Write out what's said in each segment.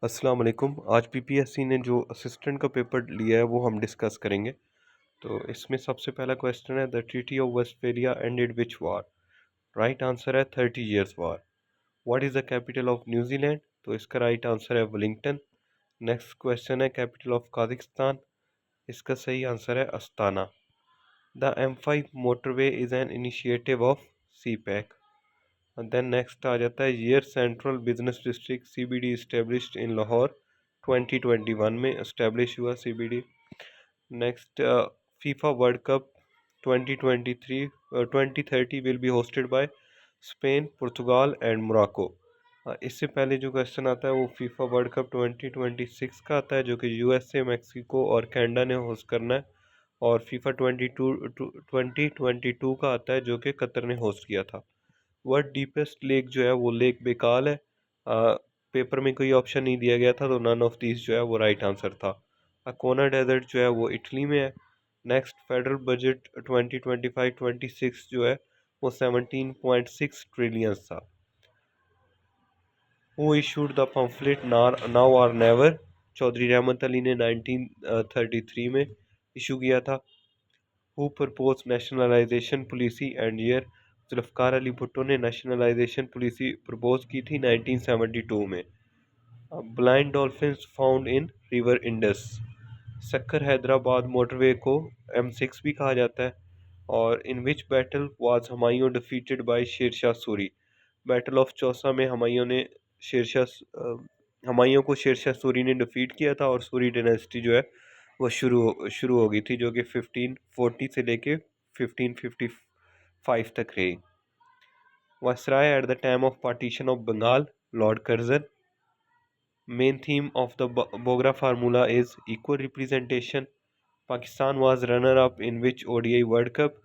अस्सलाम वालेकुम। आज पीपीएससी ने जो असिस्टेंट का पेपर लिया है वो हम डिस्कस करेंगे। तो इसमें सबसे पहला क्वेश्चन है, the treaty of Westphalia ended which war? Right answer है 30 years war. What is the capital of New Zealand? तो इसका राइट आंसर है वेलिंगटन। नेक्स्ट क्वेश्चन है, कैपिटल ऑफ काजाकिस्तान? इसका सही आंसर है Astana. The M5 motorway is an initiative of CPEC. Then next आ जाता है, year central business district CBD established in Lahore 2021 में इस्टेब्लिश हुआ CBD. Next, FIFA world cup 2023 2030 will be hosted by Spain, Portugal and Morocco. इससे पहले जो question आता है वो फीफा वर्ल्ड कप 2026 का आता है, जो कि यूएसए, मैक्सिको और कनाडा ने होस्ट करना है। और फीफा 2022 का आता है, जो कि कतर ने होस्ट किया था। वर्ल्ड डीपेस्ट लेक जो है वो लेक बेकाल है। पेपर में कोई ऑप्शन नहीं दिया गया था, तो नन ऑफ दीज जो है वो राइट आंसर था। अकोना डेजर्ट जो है वो इटली में है। नेक्स्ट, फेडरल बजट 2025-26 जो है वो 17.6 ट्रिलियन था। Who issued the pamphlet now or never? Chaudhry Rahmat Ali ने 1933 में इशू किया था। Who propose nationalisation policy and year? Zulfikar Ali Bhutto ने नेशनलाइजेशन पॉलिसी प्रपोज की थी 1972 में। Blind dolphins found in river Indus. Sukkur Hyderabad motorway को M6 भी कहा जाता है। और in which battle was Humayun defeated by Sher Shah Suri? Battle of Chausa में हुमायूं को शेरशाह सूरी ने डिफीट किया था, और सूरी डायनेस्टी जो है वो शुरू हो गई थी, जो कि 1540 से लेके 1555 तक रही। Viceroy at the time of partition of Bengal? Lord Curzon. Main theme of the Bogra formula is equal representation. Pakistan was runner up in which ODI world cup?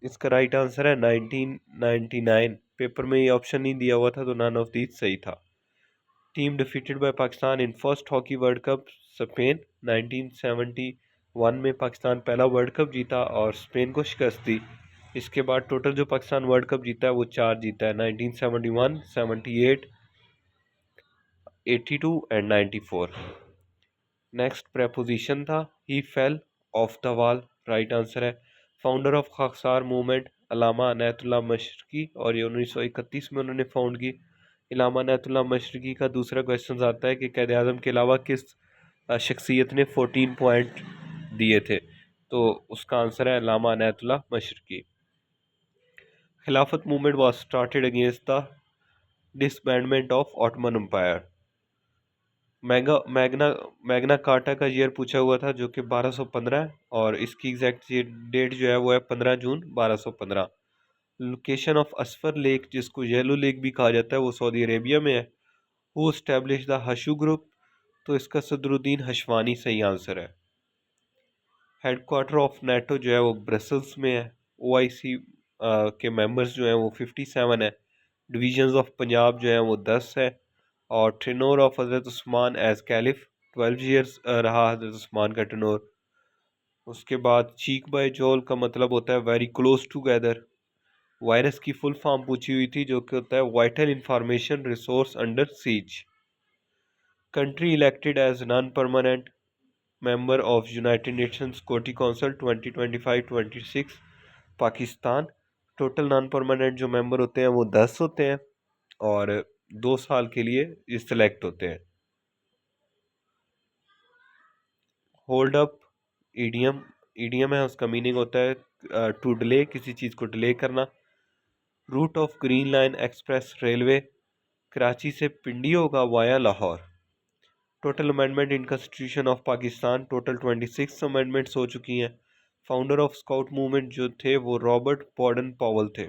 इसका राइट आंसर है 1999। पेपर में ये ऑप्शन नहीं दिया हुआ था, तो नन ऑफ दीज सही था। Team defeated by Pakistan in first hockey world cup? Spain. 1971 में पाकिस्तान पहला वर्ल्ड कप जीता और स्पेन को शिकस्त दी। इसके बाद टोटल जो पाकिस्तान वर्ल्ड कप जीता है वो 4 जीता है, 1971, 78, 82 एंड 94। नेक्स्ट प्रेपोजिशन था, he fell off the wall. Right answer है। Founder of Khaksar movement? Allama Inayatullah Mashriqi, और ये 1931 में उन्होंने फाउंड की। इलामा अनायतुल्लाह मशरकी का दूसरा क्वेश्चन आता है कि कैद आज़म के अलावा किस शख्सियत ने 14 पॉइंट दिए थे? तो उसका आंसर है अलामा Inayatullah Mashriqi. Khilafat movement was started against the disbandment of Ottoman Empire. Magna Magna Carta का ईयर पूछा हुआ था, जो कि 1215 है, और इसकी एग्जैक्ट डेट जो है वो है 15 June 1215। Location of Asfar lake, जिसको येलो लेक भी कहा जाता है, वो सऊदी अरेबिया में है। Who establish the Hashoo group? तो इसका सदरुद्दीन हशवानी सही आंसर है। हेडक्वार्टर ऑफ नेटो जो है वो ब्रसल्स में है। OIC के मेंबर्स जो हैं वो 57 है। डिवीजन्स ऑफ पंजाब जो है वो 10 है। और टेनोर ऑफ हज़रत उस्मान एज कैलिफ 12 ईयर्स रहा हज़रत उस्मान का टेनोर। उसके बाद चीक बाय जोल का मतलब होता है वेरी क्लोज टूगेदर। वायरस की फुल फॉर्म पूछी हुई थी, जो कि होता है vital information resource under siege. Country elected as non permanent member of United Nations Security Council 2025-26? Pakistan. Total non permanent जो मेंबर होते हैं वो 10 होते हैं, और 2 साल के लिए ये सिलेक्ट होते हैं। होल्ड अप ईडीएम ईडीएम है, उसका मीनिंग होता है टू डिले, किसी चीज़ को डिले करना। Route of Green Line Express railway? Karachi से पिंडी होगा वाया Lahore. Total amendment in constitution of Pakistan? Total 26 amendments हो चुकी हैं। फाउंडर ऑफ स्काउट मूवमेंट जो थे वो रॉबर्ट बॉर्डन पॉवल थे।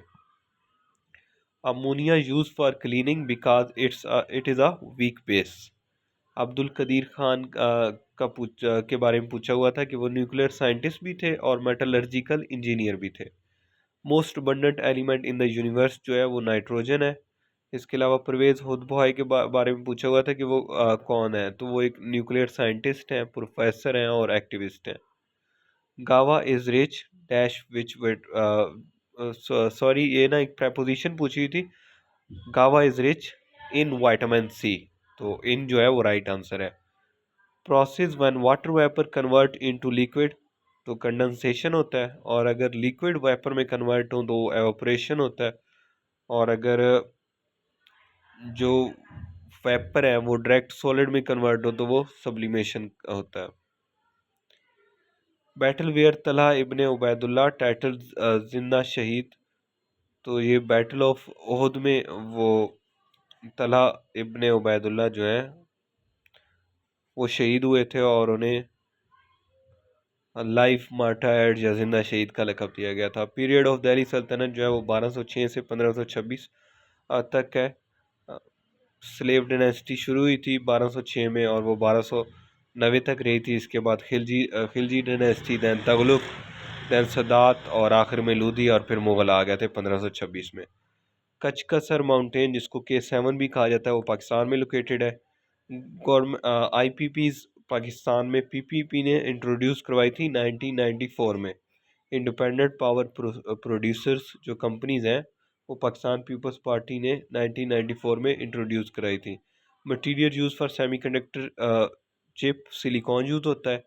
Ammonia use for cleaning because it is a weak base. Abdul Qadeer Khan के बारे में पूछा हुआ था कि वो न्यूक्लियर साइंटिस्ट भी थे और मेटलर्जिकल इंजीनियर भी थे। Most abundant element in the universe जो है वो नाइट्रोजन है। इसके अलावा परवेज होदबोहाई के बारे में पूछा हुआ था कि वो कौन है, तो वो एक न्यूक्लियर साइंटिस्ट हैं, प्रोफेसर हैं और एक्टिविस्ट हैं। Guava is rich dash which with sorry, ये ना एक प्रेपोजिशन पूछी हुई थी। Guava is rich in vitamin C. तो इन जो है वो राइट आंसर है। Process when water vapour convert into liquid, तो कंडेंसेशन होता है, और अगर लिक्विड वेपर में कन्वर्ट हो तो एवापोरेशन होता है, और अगर जो वेपर है वो डायरेक्ट सॉलिड में कन्वर्ट हो तो वो सब्लिमेशन होता है। Battle where Talha ibn Ubaidullah title जिंदा शहीद, तो ये बैटल ऑफ ओहद में वो तलहा इब्ने उबैदुल्लाह जो है वो शहीद हुए थे, और उन्हें लाइफ मार्टायर्ड या जिंदा शहीद का लक़ब दिया गया था। पीरियड ऑफ दिल्ली सल्तनत जो है वो 1206 से 1526 तक है। स्लेव डायनेस्टी शुरू हुई थी 1206 में, और वो 1290 तक रही थी। इसके बाद Khilji dynasty, then तगलुक, then Sadat, और आखिर में लोधी, और फिर मुगल आ गए थे 1526 में। कचकसर माउंटेन, जिसको K7 भी कहा जाता है, वो पाकिस्तान में लोकेटेड है। गवर्नमेंट IPPs पाकिस्तान में PPP ने इंट्रोड्यूस करवाई थी 1994 में। इंडिपेंडेंट पावर प्रोड्यूसर्स जो कंपनीज हैं वो पाकिस्तान पीपल्स पार्टी ने 1994 में इंट्रोड्यूस कराई थी। Material use for semiconductor chip silicon use होता है।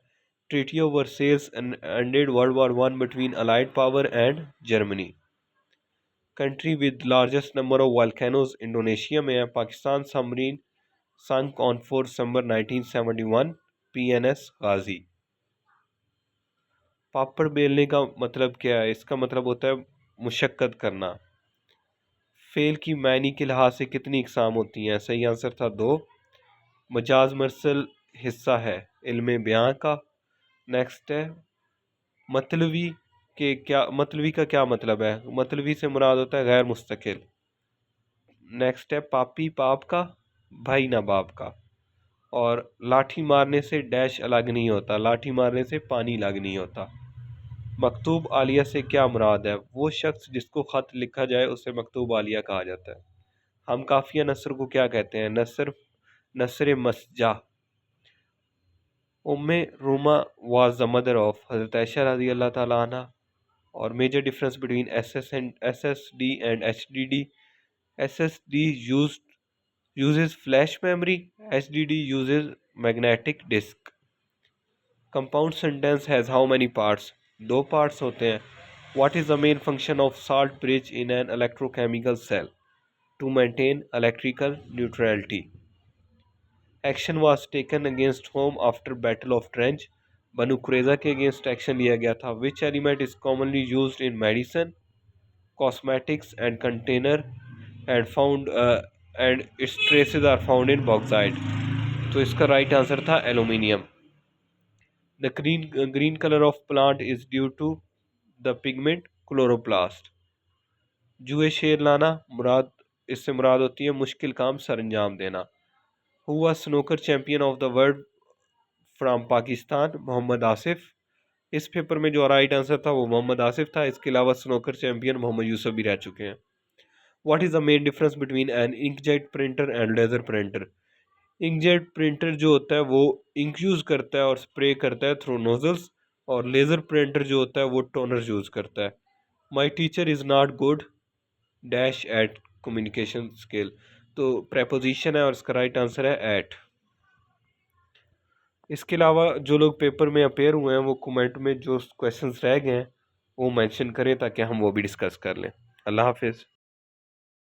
Treaty of Versailles ended world war one between allied power and Germany. Country with largest number of volcanoes Indonesia में है। Pakistan submarine sunk on 4 December 1971, PNS गाजी। पापड़ बेलने का मतलब क्या है? इसका मतलब होता है मुशक्कत करना। फेल की मायनी के लिहाज से कितनी इकसाम होती हैं? सही आंसर था 2। मजाज मरसल हिस्सा है इल्मे बयां का। नेक्स्ट है मतलवी का क्या मतलब है? मतलवी से मुराद होता है गैर मुस्तकिल। नेक्स्ट है पापी पाप का, भाई ना बाप का। और लाठी मारने से डैश अलग नहीं होता, लाठी मारने से पानी अलग नहीं होता। मकतूब आलिया से क्या मुराद है? वो शख्स जिसको ख़त लिखा जाए उसे मकतूब आलिया कहा जाता है। हम काफिया नसर को क्या कहते हैं? नसर मसजा। Umme Ruma was the mother of हज़रत आयशा रज़ी अल्लाह ताला अन्हा। और major difference between SSD and HDD। SSD uses flash memory, HDD uses magnetic disk। Compound sentence has how many parts? 2 parts होते हैं। What is the main function of salt bridge in an electrochemical cell? To maintain electrical neutrality. Action was taken against whom after battle of trench. Banu Qurayza के against action लिया गया था। Which element is commonly used in medicine, cosmetics and container and its traces are found in bauxite. तो इसका right answer था aluminium. The green colour of plant is due to the pigment chloroplast. जुए शेर लाना इससे मुराद होती है मुश्किल काम सर अंजाम देना। Who was snooker champion of the world from Pakistan? Mohammad Asif. इस पेपर में जो राइट आंसर था वो मोहम्मद आसिफ था। इसके अलावा स्नूकर चैंपियन मोहम्मद यूसुफ भी रह चुके हैं। What is the main difference between an inkjet printer and laser printer? Inkjet printer जो होता है वो इंक यूज़ करता है और स्प्रे करता है थ्रू नोजल्स, और लेज़र प्रिंटर जो होता है वो टोनर यूज़ करता है। My teacher is not good dash at communication skill. तो प्रेपोजिशन है और इसका राइट आंसर है एट। इसके अलावा जो लोग पेपर में अपेयर हुए हैं वो कमेंट में जो क्वेश्चंस रह गए हैं वो मेंशन करें ताकि हम वो भी डिस्कस कर लें। अल्लाह हाफिज़।